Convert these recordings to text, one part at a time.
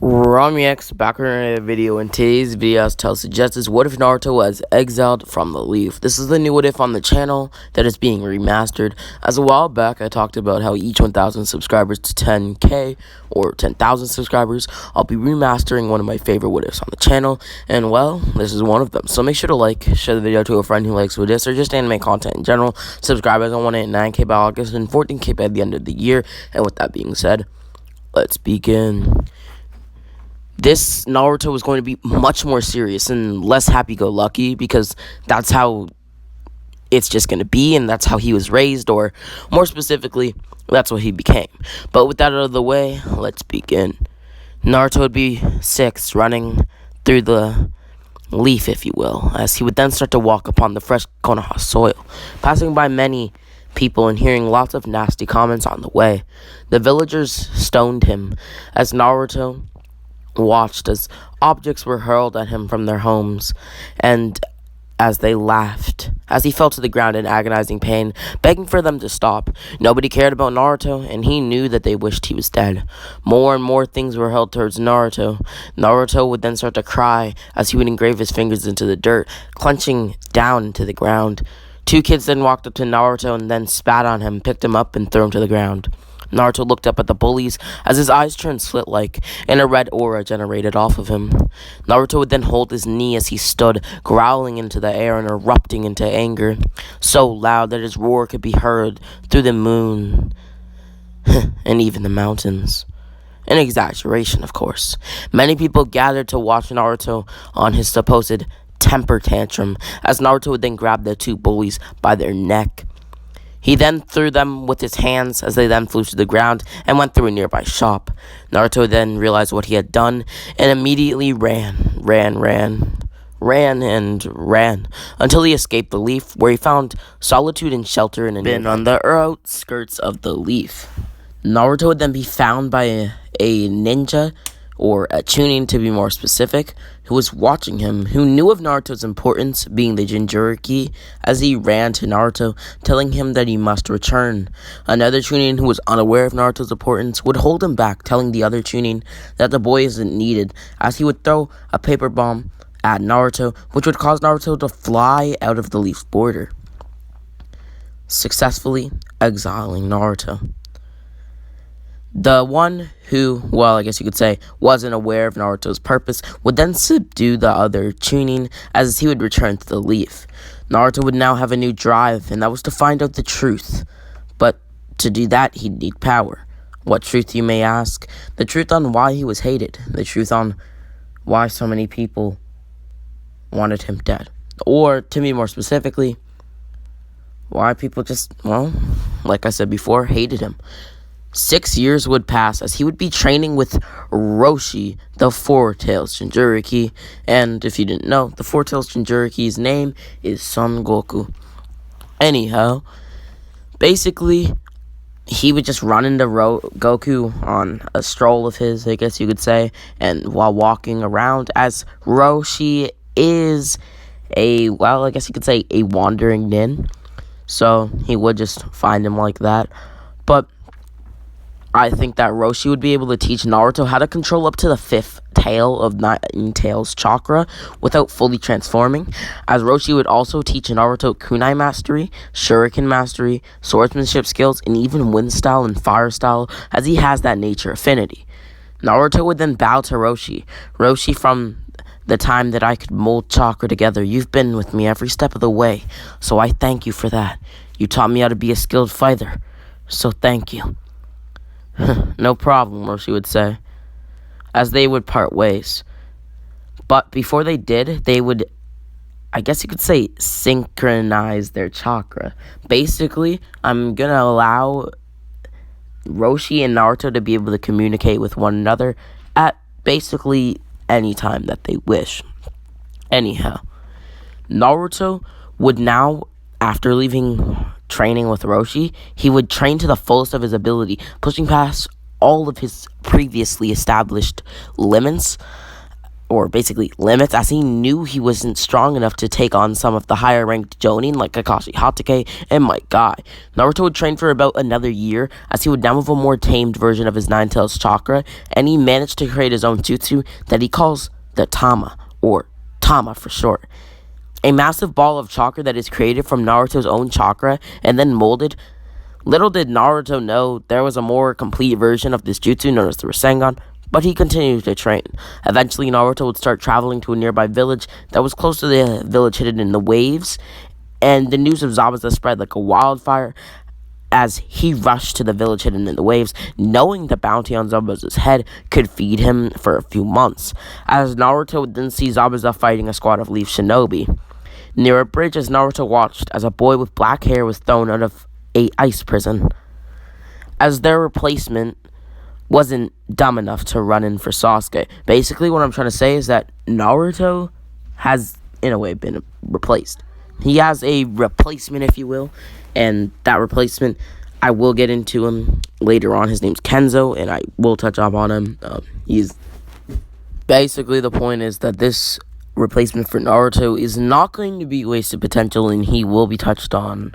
X back in a video. In today's video, I'll suggest what if Naruto was exiled from the Leaf. This is the new what if on the channel that is being remastered. As a while back, I talked about how each 1,000 subscribers to 10k or 10,000 subscribers, I'll be remastering one of my favorite what ifs on the channel. And well, this is one of them. So make sure to like, share the video to a friend who likes what ifs or just anime content in general. Subscribe as I want to hit 9k by August and 14k by the end of the year. And with that being said, let's begin. This Naruto was going to be much more serious and less happy-go-lucky because that's how it's just going to be and that's how he was raised, or more specifically, that's what he became. But with that out of the way, let's begin. Naruto would be 6, running through the leaf, if you will, as he would then start to walk upon the fresh Konoha soil, passing by many people and hearing lots of nasty comments on the way. The villagers stoned him as Naruto watched as objects were hurled at him from their homes, and as they laughed, as he fell to the ground in agonizing pain, begging for them to stop. Nobody cared about Naruto, and he knew that they wished he was dead. More and more things were hurled towards Naruto. Naruto would then start to cry as he would engrave his fingers into the dirt, clenching down into the ground. Two kids then walked up to Naruto and then spat on him, picked him up, and threw him to the ground. Naruto looked up at the bullies as his eyes turned slit-like and a red aura generated off of him. Naruto would then hold his knee as he stood, growling into the air and erupting into anger, so loud that his roar could be heard through the moon and even the mountains. An exaggeration, of course. Many people gathered to watch Naruto on his supposed temper tantrum, as Naruto would then grab the two bullies by their neck. He then threw them with his hands as they then flew to the ground and went through a nearby shop. Naruto then realized what he had done and immediately ran until he escaped the leaf, where he found solitude and shelter in a bin on the outskirts of the leaf. Naruto would then be found by a ninja, or a Chunin to be more specific, who was watching him, who knew of Naruto's importance, being the Jinchuriki, as he ran to Naruto, telling him that he must return. Another Chunin, who was unaware of Naruto's importance, would hold him back, telling the other Chunin that the boy isn't needed, as he would throw a paper bomb at Naruto, which would cause Naruto to fly out of the leaf's border, successfully exiling Naruto. The one who, well, I guess you could say, wasn't aware of Naruto's purpose would then subdue the other Chunin as he would return to the leaf. Naruto would now have a new drive, and that was to find out the truth. But to do that, he'd need power. What truth, you may ask? The truth on why he was hated. The truth on why so many people wanted him dead. Or, to be more specifically, why people just, well, like I said before, hated him. 6 years would pass as he would be training with Roshi, the Four-Tails Jinchuriki. And if you didn't know, the Four-Tails Jinchuriki's name is Son Goku. Anyhow, basically, he would just run into Goku on a stroll of his, I guess you could say, and while walking around, as Roshi is a wandering nin. So he would just find him like that. But I think that Roshi would be able to teach Naruto how to control up to the 5th tail of Nine Tails chakra without fully transforming, as Roshi would also teach Naruto kunai mastery, shuriken mastery, swordsmanship skills, and even wind style and fire style, as he has that nature affinity. Naruto would then bow to Roshi. Roshi, from the time that I could mold chakra together, you've been with me every step of the way, so I thank you for that. You taught me how to be a skilled fighter, so thank you. No problem, Roshi would say, as they would part ways. But before they did, they would, I guess you could say, synchronize their chakra. Basically, I'm going to allow Roshi and Naruto to be able to communicate with one another at basically any time that they wish. Anyhow, Naruto would now, after leaving training with Roshi, he would train to the fullest of his ability, pushing past all of his previously established limits, or basically limits, as he knew he wasn't strong enough to take on some of the higher ranked Jonin like Kakashi Hatake and Might Guy. Naruto would train for about another year, as he would now have a more tamed version of his Nine Tails chakra, and he managed to create his own jutsu that he calls the Tama, or Tama for short. A massive ball of chakra that is created from Naruto's own chakra and then molded. Little did Naruto know there was a more complete version of this jutsu known as the Rasengan, but he continued to train. Eventually, Naruto would start traveling to a nearby village that was close to the village hidden in the waves, and the news of Zabuza spread like a wildfire as he rushed to the village hidden in the waves, knowing the bounty on Zabuza's head could feed him for a few months. As Naruto would then see Zabuza fighting a squad of Leaf Shinobi near a bridge, as Naruto watched as a boy with black hair was thrown out of a ice prison. As their replacement wasn't dumb enough to run in for Sasuke. Basically, what I'm trying to say is that Naruto has, in a way, been replaced. He has a replacement, if you will, and that replacement, I will get into him later on. His name's Kenzo, and I will touch up on him. He's basically, the point is that this replacement for Naruto is not going to be wasted potential, and he will be touched on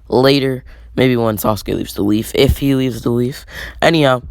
later, maybe when Sasuke leaves the Leaf, if he leaves the Leaf. Anyhow,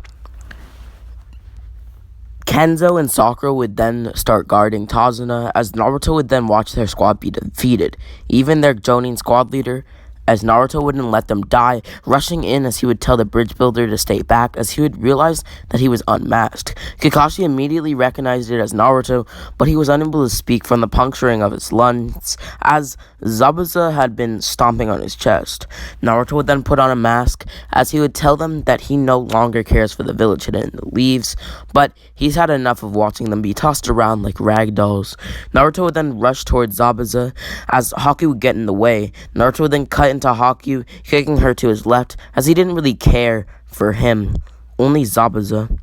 Kenzo and Sakura would then start guarding Tazuna, as Naruto would then watch their squad be defeated. Even their Jonin squad leader, as Naruto wouldn't let them die, rushing in as he would tell the bridge builder to stay back, as he would realize that he was unmasked. Kakashi immediately recognized it as Naruto, but he was unable to speak from the puncturing of his lungs, as Zabuza had been stomping on his chest. Naruto would then put on a mask, as he would tell them that he no longer cares for the village hidden in the leaves, but he's had enough of watching them be tossed around like rag dolls. Naruto would then rush towards Zabuza, as Haku would get in the way. Naruto would then cut into Haku, kicking her to his left, as he didn't really care for him. Only Zabuza,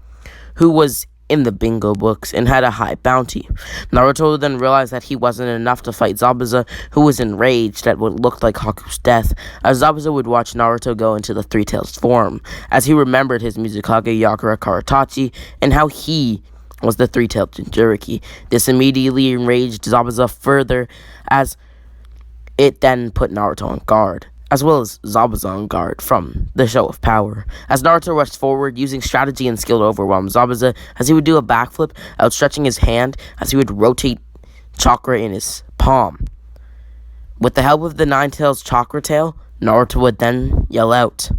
who was in the bingo books and had a high bounty. Naruto then realized that he wasn't enough to fight Zabuza, who was enraged at what looked like Haku's death, as Zabuza would watch Naruto go into the Three Tails form, as he remembered his Mizukage Yakura Karatachi and how he was the three-tailed Jinchuriki. This immediately enraged Zabuza further, as it then put Naruto on guard, as well as Zabuza on guard from the show of power. As Naruto rushed forward, using strategy and skill to overwhelm Zabuza, as he would do a backflip, outstretching his hand, as he would rotate chakra in his palm. With the help of the Nine Tails chakra tail, Naruto would then yell out,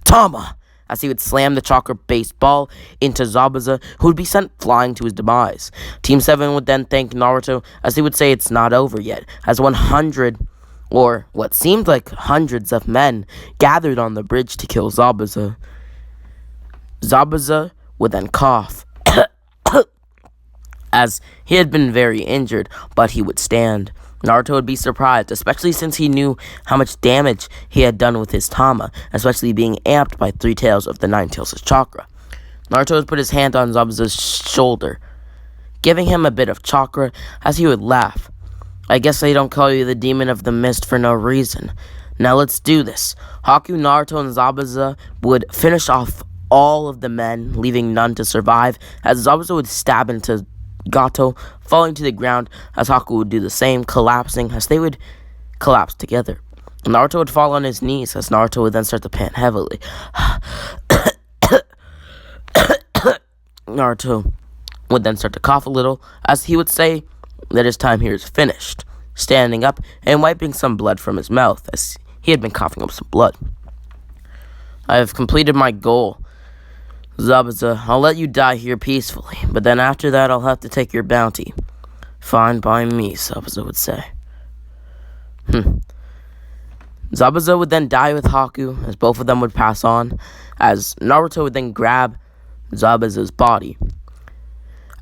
"Tama!" as he would slam the chakra-based ball into Zabuza, who would be sent flying to his demise. Team 7 would then thank Naruto, as he would say it's not over yet, as 100, or what seemed like hundreds of men, gathered on the bridge to kill Zabuza. Zabuza would then cough, as he had been very injured, but he would stand. Naruto would be surprised, especially since he knew how much damage he had done with his Tama, especially being amped by 3 tails of the 9 tails of chakra. Naruto would put his hand on Zabuza's shoulder, giving him a bit of chakra, as he would laugh. "I guess they don't call you the Demon of the Mist for no reason. Now let's do this." Haku, Naruto, and Zabuza would finish off all of the men, leaving none to survive, as Zabuza would stab into Gato, falling to the ground, as Haku would do the same, collapsing, as they would collapse together. Naruto would fall on his knees, as Naruto would then start to pant heavily. Naruto would then start to cough a little, as he would say that his time here is finished, standing up and wiping some blood from his mouth, as he had been coughing up some blood. "I have completed my goal. Zabuza, I'll let you die here peacefully, but then after that I'll have to take your bounty." "Fine by me," Zabuza would say. Zabuza would then die with Haku, as both of them would pass on, as Naruto would then grab Zabuza's body,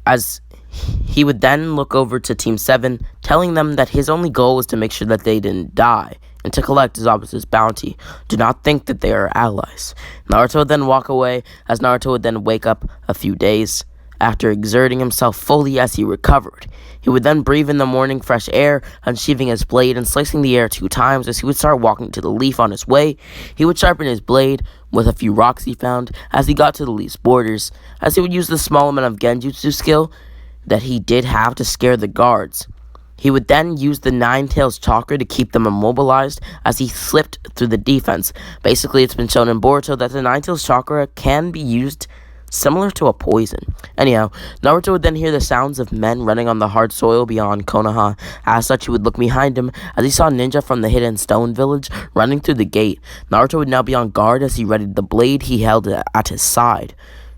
as he would then look over to Team 7, telling them that his only goal was to make sure that they didn't die, and to collect Zabuza's bounty. Do not think that they are allies. Naruto would then walk away, as Naruto would then wake up a few days after exerting himself fully as he recovered. He would then breathe in the morning fresh air, unsheathing his blade and slicing the air 2 times. As he would start walking to the leaf on his way, he would sharpen his blade with a few rocks he found as he got to the leaf's borders, as he would use the small amount of genjutsu skill that he did have to scare the guards. He would then use the Nine Tails chakra to keep them immobilized as he slipped through the defense. Basically, it's been shown in Boruto that the Nine Tails chakra can be used similar to a poison. Anyhow, Naruto would then hear the sounds of men running on the hard soil beyond Konoha. As such, he would look behind him as he saw a ninja from the hidden stone village running through the gate. Naruto would now be on guard as he readied the blade he held at his side.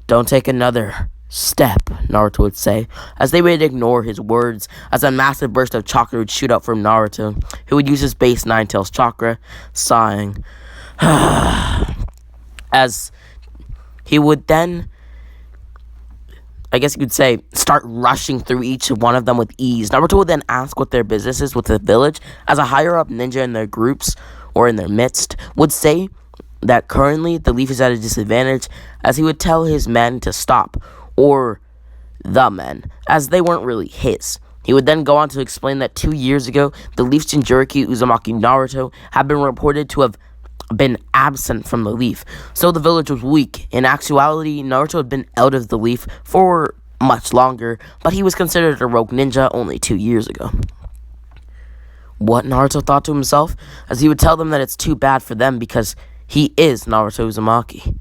"Don't take another step," Naruto would say, as they would ignore his words, as a massive burst of chakra would shoot out from Naruto, who would use his base Nine Tails chakra, sighing. As he would then, I guess you could say, start rushing through each one of them with ease. Naruto would then ask what their business is with the village, as a higher-up ninja in their groups, or in their midst, would say that currently the Leaf is at a disadvantage, as he would tell his men to stop, or the men, as they weren't really his. He would then go on to explain that 2 years ago, the Leaf's Jinchuriki Uzumaki Naruto had been reported to have been absent from the Leaf, so the village was weak. In actuality, Naruto had been out of the Leaf for much longer, but he was considered a rogue ninja only 2 years ago. What, Naruto thought to himself, as he would tell them that it's too bad for them because he is Naruto Uzumaki.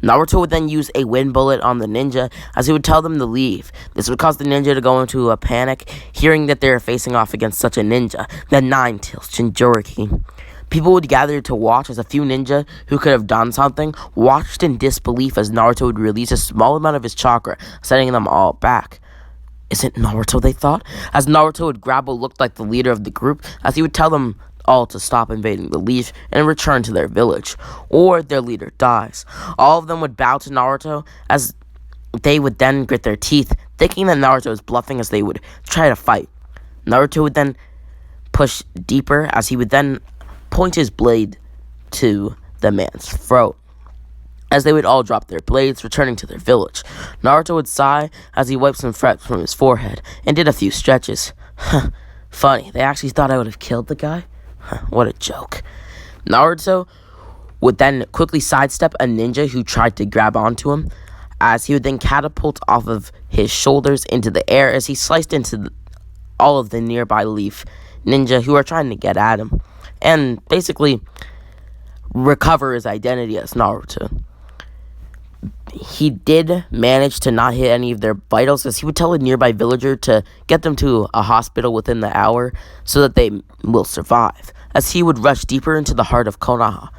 Naruto would then use a wind bullet on the ninja as he would tell them to leave. This would cause the ninja to go into a panic, hearing that they are facing off against such a ninja, the Nine Tails Jinchuriki. People would gather to watch as a few ninja who could have done something watched in disbelief as Naruto would release a small amount of his chakra, setting them all back. Is it Naruto, they thought? As Naruto would grab what looked like the leader of the group, as he would tell them all to stop invading the Leaf and return to their village, or their leader dies. All of them would bow to Naruto, as they would then grit their teeth, thinking that Naruto was bluffing as they would try to fight. Naruto would then push deeper, as he would then point his blade to the man's throat. As they would all drop their blades, returning to their village, Naruto would sigh as he wiped some sweat from his forehead and did a few stretches. Funny, they actually thought I would have killed the guy? What a joke. Naruto would then quickly sidestep a ninja who tried to grab onto him, as he would then catapult off of his shoulders into the air as he sliced into all of the nearby Leaf ninja who are trying to get at him, and basically recover his identity as Naruto. He did manage to not hit any of their vitals, as he would tell a nearby villager to get them to a hospital within the hour so that they will survive, as he would rush deeper into the heart of Konoha,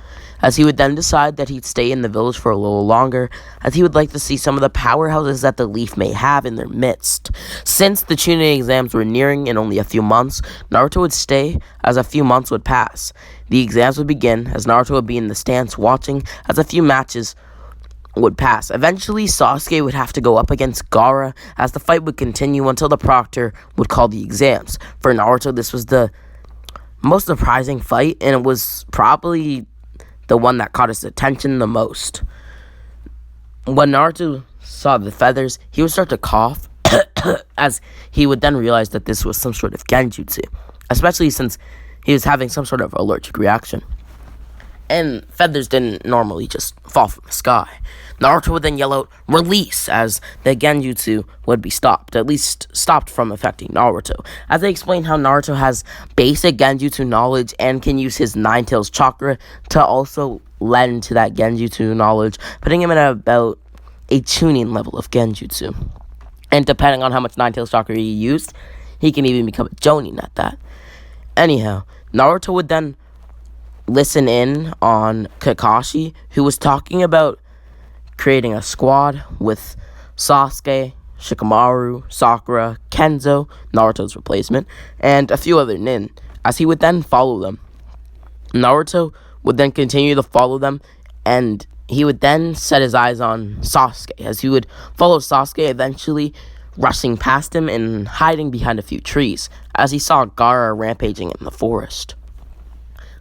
as he would then decide that he'd stay in the village for a little longer, as he would like to see some of the powerhouses that the Leaf may have in their midst. Since the Chunin exams were nearing in only a few months, Naruto would stay as a few months would pass. The exams would begin, as Naruto would be in the stands watching as a few matches would pass. Eventually, Sasuke would have to go up against Gaara, as the fight would continue until the proctor would call the exams. For Naruto, this was the most surprising fight, and it was probably the one that caught his attention the most. When Naruto saw the feathers, he would start to cough, as he would then realize that this was some sort of genjutsu, especially since he was having some sort of allergic reaction. And feathers didn't normally just fall from the sky. Naruto would then yell out, "Release!" as the genjutsu would be stopped, at least stopped from affecting Naruto. As they explain how Naruto has basic genjutsu knowledge and can use his Nine Tails chakra to also lend to that genjutsu knowledge, putting him at about a Chunin level of genjutsu. And depending on how much Nine Tails chakra he used, he can even become a Jonin at that. Anyhow, Naruto would then listen in on Kakashi, who was talking about creating a squad with Sasuke, Shikamaru, Sakura, Kenzo, Naruto's replacement, and a few other nin, as he would then follow them. Naruto would then continue to follow them, and he would then set his eyes on Sasuke, as he would follow Sasuke, eventually rushing past him and hiding behind a few trees, as he saw Gaara rampaging in the forest.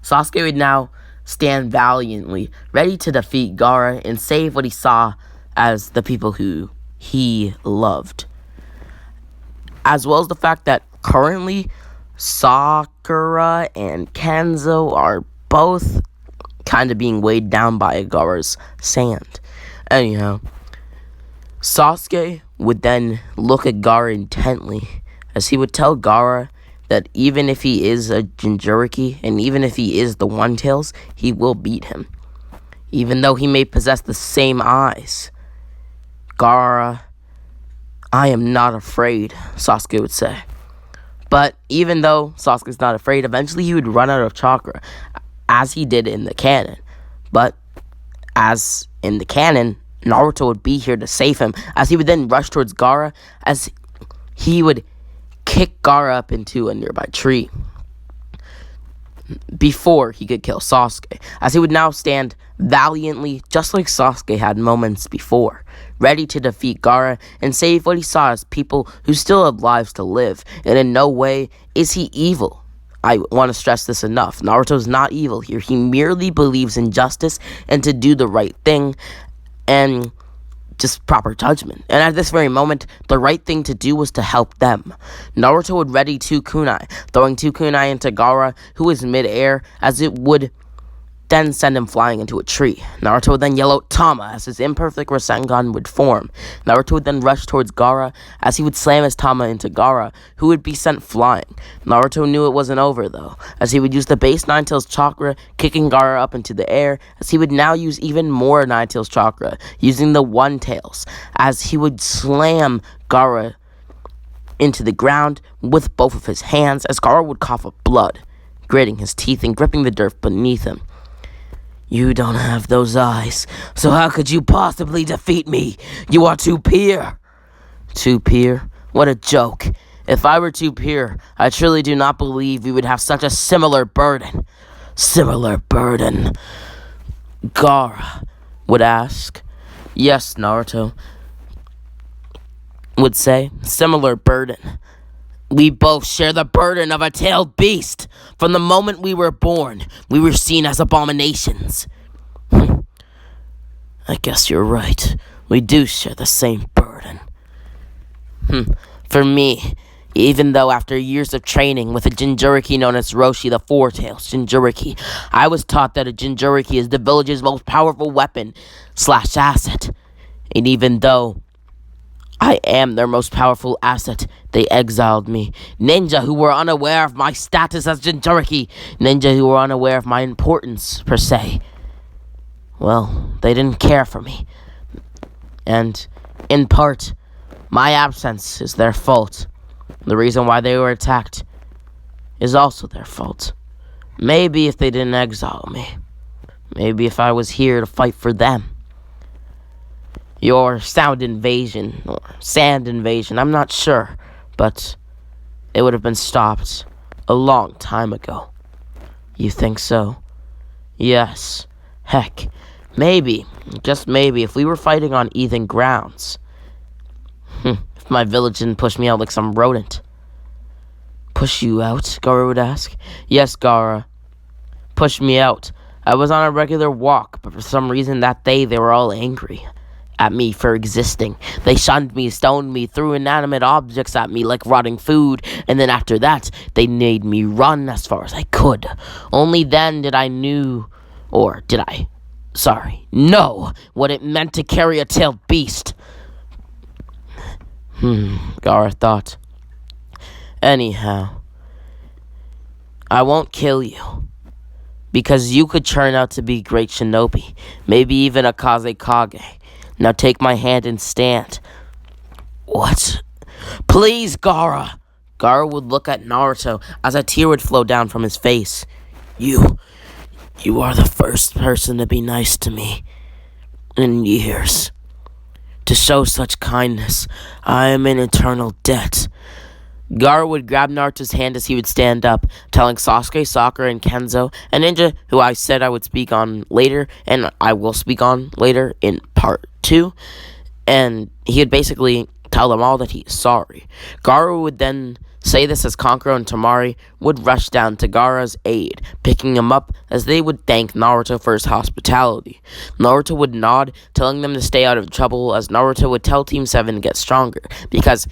Sasuke would now stand valiantly, ready to defeat Gaara and save what he saw as the people who he loved. As well as the fact that currently Sakura and Kenzo are both kind of being weighed down by Gaara's sand. Anyhow, Sasuke would then look at Gaara intently, as he would tell Gaara that even if he is a Jinchuriki, and even if he is the One Tails, he will beat him. Even though he may possess the same eyes. Gaara, I am not afraid, Sasuke would say. But even though Sasuke's not afraid, eventually he would run out of chakra, as he did in the canon. But as in the canon, Naruto would be here to save him, as he would then rush towards Gaara, as he would kick Gaara up into a nearby tree before he could kill Sasuke, as he would now stand valiantly, just like Sasuke had moments before, ready to defeat Gaara and save what he saw as people who still had lives to live, and in no way is he evil. I want to stress this enough. Naruto's not evil here. He merely believes in justice and to do the right thing and just proper judgment. And at this very moment, the right thing to do was to help them. Naruto would ready 2 kunai, throwing 2 kunai into Gaara, who was mid-air, as it would then send him flying into a tree. Naruto would then yell out Tama, as his imperfect Rasengan would form. Naruto would then rush towards Gaara, as he would slam his Tama into Gaara, who would be sent flying. Naruto knew it wasn't over, though, as he would use the base Nine Tails chakra, kicking Gaara up into the air, as he would now use even more Nine Tails chakra, using the One Tails, as he would slam Gaara into the ground with both of his hands, as Gaara would cough up blood, gritting his teeth and gripping the dirt beneath him. You don't have those eyes, so how could you possibly defeat me? You are too pure. Too pure? What a joke. If I were too pure, I truly do not believe we would have such a similar burden. Similar burden? Gaara would ask. Yes, Naruto would say. Similar burden. We both share the burden of a tailed beast. From the moment we were born, we were seen as abominations. I guess you're right. We do share the same burden. For me, even though after years of training with a Jinchuriki known as Roshi the Four Tails Jinchuriki, I was taught that a Jinchuriki is the village's most powerful weapon / asset. And even though I am their most powerful asset, they exiled me. Ninja who were unaware of my status as Jinchuriki. Ninja who were unaware of my importance, per se. Well, they didn't care for me. And, in part, my absence is their fault. The reason why they were attacked is also their fault. Maybe if they didn't exile me. Maybe if I was here to fight for them. Your sound invasion, or sand invasion, I'm not sure, but it would have been stopped a long time ago. You think so? Yes. Heck, maybe, just maybe, if we were fighting on even grounds. If my village didn't push me out like some rodent. Push you out? Gaara would ask. Yes, Gaara. Push me out. I was on a regular walk, but for some reason that day they were all angry at me for existing. They shunned me, stoned me, threw inanimate objects at me like rotting food, and then after that, they made me run as far as I could. Only then did I know what it meant to carry a tailed beast. Gaara thought. Anyhow, I won't kill you, because you could turn out to be great shinobi, maybe even a Kazekage. Now take my hand and stand. What? Please, Gaara! Gaara would look at Naruto as a tear would flow down from his face. You are the first person to be nice to me in years. To show such kindness, I am in eternal debt. Gaara would grab Naruto's hand as he would stand up, telling Sasuke, Sakura, and Kenzo, and Ninja, who I said I would speak on later, and I will speak on later in part 2, and he would basically tell them all that he is sorry. Gaara would then say this as Kankuro and Temari would rush down to Gaara's aid, picking him up as they would thank Naruto for his hospitality. Naruto would nod, telling them to stay out of trouble, as Naruto would tell Team 7 to get stronger, because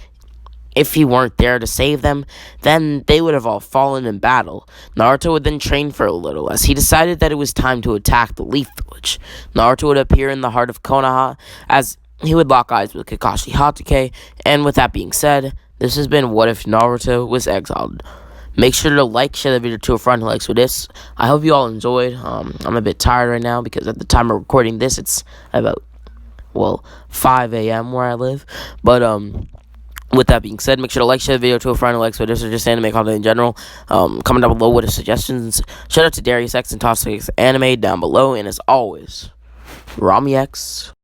if he weren't there to save them, then they would have all fallen in battle. Naruto would then train for a little, as he decided that it was time to attack the Leaf Village. Naruto would appear in the heart of Konoha, as he would lock eyes with Kakashi Hatake. And with that being said, this has been What If Naruto Was Exiled. Make sure to like, share the video to a friend who likes this. I hope you all enjoyed. I'm a bit tired right now because at the time of recording this, it's about 5 a.m. where I live. But with that being said, make sure to like, share the video to a friend who likes this or just anime content in general. Comment down below what are suggestions. Shout out to Darius X and Toxic Anime down below. And as always, Rami X.